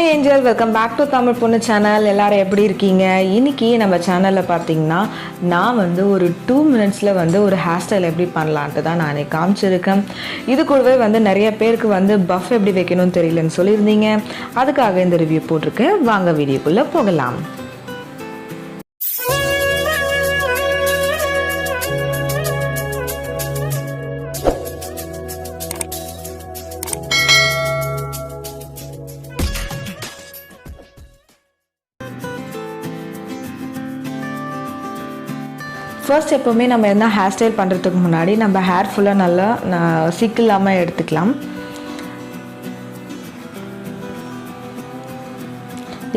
Hello Angel, welcome back to Tamil Ponnu channel. எல்லாரும் எப்படி இருக்கீங்க? இன்னைக்கு நம்ம சேனல்ல பாத்தீங்கன்னா நான் வந்து ஒரு 2 minutesல வந்து ஒரு ஹேர் ஸ்டைல் எப்படி பண்ணலாம்னு தான் நானே காமிச்சிருக்கேன். இது கூடவே வந்து நிறைய பேருக்கு வந்து பஃப் எப்படி வைக்கணும்னு தெரியலன்னு சொல்லிருந்தீங்க. அதுக்காக இந்த ரிவ்யூ போட்டுருக்கேன். வாங்க வீடியோக்குள்ள போகலாம். ஃபர்ஸ்ட் எப்போவுமே நம்ம என்ன ஹேர் ஸ்டைல் பண்ணுறதுக்கு முன்னாடி நம்ம ஹேர் ஃபுல்லாக நல்லா சிக்கில்லாமல் எடுத்துக்கலாம்.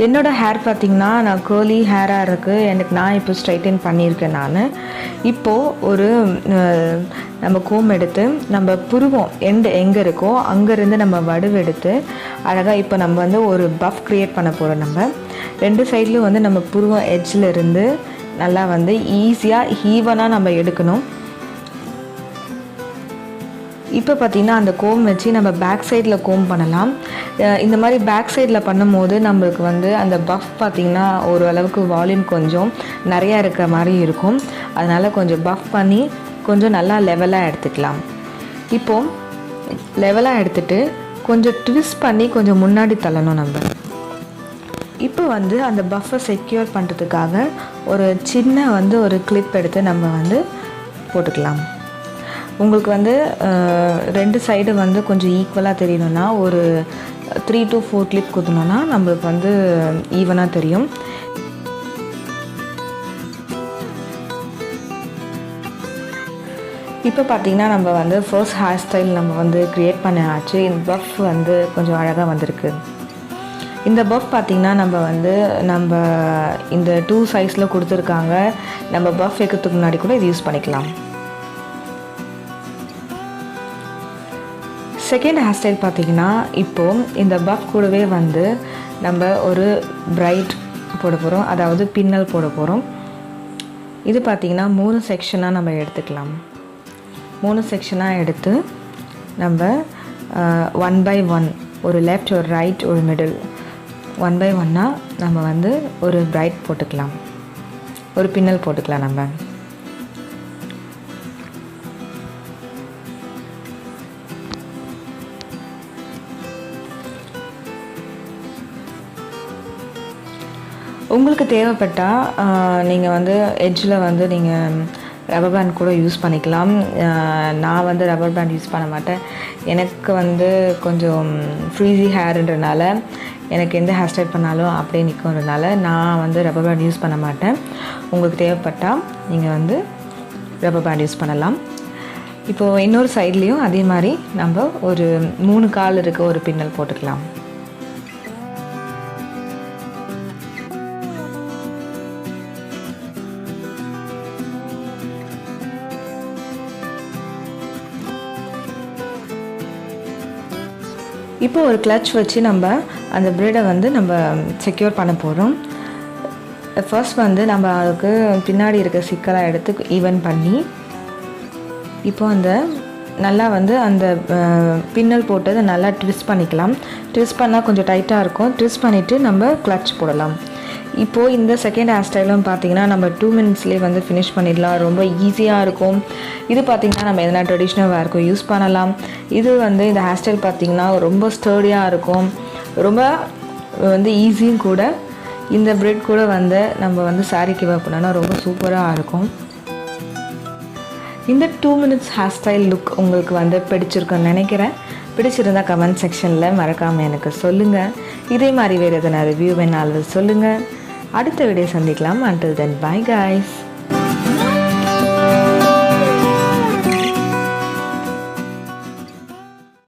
என்னோடய ஹேர் பார்த்திங்கன்னா நான் கேர்லி ஹேராக இருக்குது. நான் இப்போ ஸ்ட்ரைட்டன் பண்ணியிருக்கேன். நான் இப்போது ஒரு நம்ம கோம் எடுத்து நம்ம புருவம் எங்கே இருக்கோ அங்கேருந்து நம்ம வடுவெடுத்து அழகாக இப்போ நம்ம வந்து ஒரு பஃப் க்ரியேட் பண்ண போகிறோம். நம்ம 2 சைட்லையும் வந்து நம்ம புருவம் எட்ஜில் இருந்து நல்லா வந்து ஈஸியாக ஈவனாக நம்ம எடுக்கணும். இப்போ பார்த்திங்கன்னா அந்த கோம் வச்சு நம்ம பேக் சைடில் கோம் பண்ணலாம். இந்த மாதிரி பேக் சைடில் பண்ணும்போது நம்மளுக்கு வந்து அந்த பஃப் பார்த்திங்கன்னா ஓரளவுக்கு வால்யூம் கொஞ்சம் நிறையா இருக்கிற மாதிரி இருக்கும். அதனால் கொஞ்சம் பஃப் பண்ணி கொஞ்சம் நல்லா லெவலாக எடுத்துக்கலாம். இப்போது லெவலாக எடுத்துகிட்டு கொஞ்சம் ட்விஸ்ட் பண்ணி கொஞ்சம் முன்னாடி தள்ளணும். நம்ம இப்போ வந்து அந்த பஃப்பை செக்யூர் பண்ணுறதுக்காக ஒரு சின்ன வந்து ஒரு கிளிப் எடுத்து நம்ம வந்து போட்டுக்கலாம். உங்களுக்கு வந்து 2 சைடு வந்து கொஞ்சம் ஈக்குவலாக தெரியணும்னா ஒரு 3 to 4 கிளிப் குத்தணும்னா நம்மளுக்கு வந்து ஈவனாக தெரியும். இப்போ பார்த்திங்கன்னா நம்ம வந்து ஃபர்ஸ்ட் ஹேர் ஸ்டைல் நம்ம வந்து க்ரியேட் பண்ண ஆச்சு. இந்த பஃப் வந்து கொஞ்சம் அழகாக வந்திருக்கு. இந்த பஃப் பார்த்திங்கன்னா நம்ம இந்த 2 சைஸில் கொடுத்துருக்காங்க. நம்ம பஃப் வைக்கிறதுக்கு முன்னாடி கூட இது யூஸ் பண்ணிக்கலாம். செகண்ட் ஹேர் ஸ்டைல் பார்த்திங்கன்னா இப்போது இந்த பஃப் கூடவே வந்து நம்ம ஒரு பிரைட் போட போகிறோம், அதாவது பின்னல் போட போகிறோம். இது பார்த்திங்கன்னா 3 செக்ஷனாக நம்ம எடுத்துக்கலாம். 3 செக்ஷனாக எடுத்து நம்ம 1 by 1 ஒரு லெஃப்ட் ஒரு ரைட் ஒரு மிடில் 1 by 1 நம்ம வந்து ஒரு பிரைட் போட்டுக்கலாம், ஒரு பின்னல் போட்டுக்கலாம். நம்ம உங்களுக்கு தேவைப்பட்டால் நீங்கள் வந்து எட்ஜில் வந்து நீங்கள் ரப்பர் பேண்ட் கூட யூஸ் பண்ணிக்கலாம். நான் வந்து ரப்பர் பேண்ட் யூஸ் பண்ண மாட்டேன். எனக்கு வந்து கொஞ்சம் ஃப்ரீஸி ஹேருன்றனால எனக்கு எந்த ஹேர் ஸ்டைல் பண்ணாலும் அப்படியே நிற்கிறதுனால நான் வந்து ரப்பர் பேண்ட் யூஸ் பண்ண மாட்டேன். உங்களுக்கு தேவைப்பட்டால் நீங்கள் வந்து ரப்பர் பேண்ட் யூஸ் பண்ணலாம். இப்போது இன்னொரு சைட்லேயும் அதே மாதிரி நம்ம ஒரு 3 கால் இருக்க ஒரு பின்னல் போட்டுக்கலாம். இப்போ ஒரு கிளட்ச் வச்சு நம்ம அந்த ப்ரெட்டை வந்து நம்ம செக்யூர் பண்ண போகிறோம். ஃபர்ஸ்ட் வந்து நம்ம அதுக்கு பின்னாடி இருக்க சிக்கலாக எடுத்து ஈவன் பண்ணி இப்போ அந்த நல்லா வந்து அந்த பின்னல் போட்டதை நல்லா ட்விஸ்ட் பண்ணிக்கலாம். ட்விஸ்ட் பண்ணால் கொஞ்சம் டைட்டாக இருக்கும். ட்விஸ்ட் பண்ணிவிட்டு நம்ம கிளட்ச் போடலாம். இப்போது இந்த செகண்ட் ஹேர் ஸ்டைலும் பார்த்திங்கன்னா நம்ம 2 minutesலேயே வந்து ஃபினிஷ் பண்ணிடலாம். ரொம்ப ஈஸியாக இருக்கும். இது பார்த்திங்கன்னா நம்ம எதனா ட்ரெடிஷ்னல் வேர்க்கும் யூஸ் பண்ணலாம். இது வந்து இந்த ஹேர் ஸ்டைல் பார்த்திங்கன்னா ரொம்ப ஸ்டர்டியாக இருக்கும், ரொம்ப வந்து ஈஸியும் கூட. இந்த பிரெட் கூட வந்து நம்ம வந்து சாரீக்கு வைப்போம்னா ரொம்ப சூப்பராக இருக்கும். இந்த 2 minutes ஹேர் ஸ்டைல் லுக் உங்களுக்கு வந்து பிடிச்சிருக்குன்னு நினைக்கிறேன். பிடிச்சிருந்தால் கமெண்ட் செக்ஷனில் மறக்காமல் எனக்கு சொல்லுங்கள். இதே மாதிரி வேறு எதனா ரிவ்யூ வேணாலும் சொல்லுங்கள். அடுத்த வீடியோ சந்திக்கலாம். Until then, bye guys.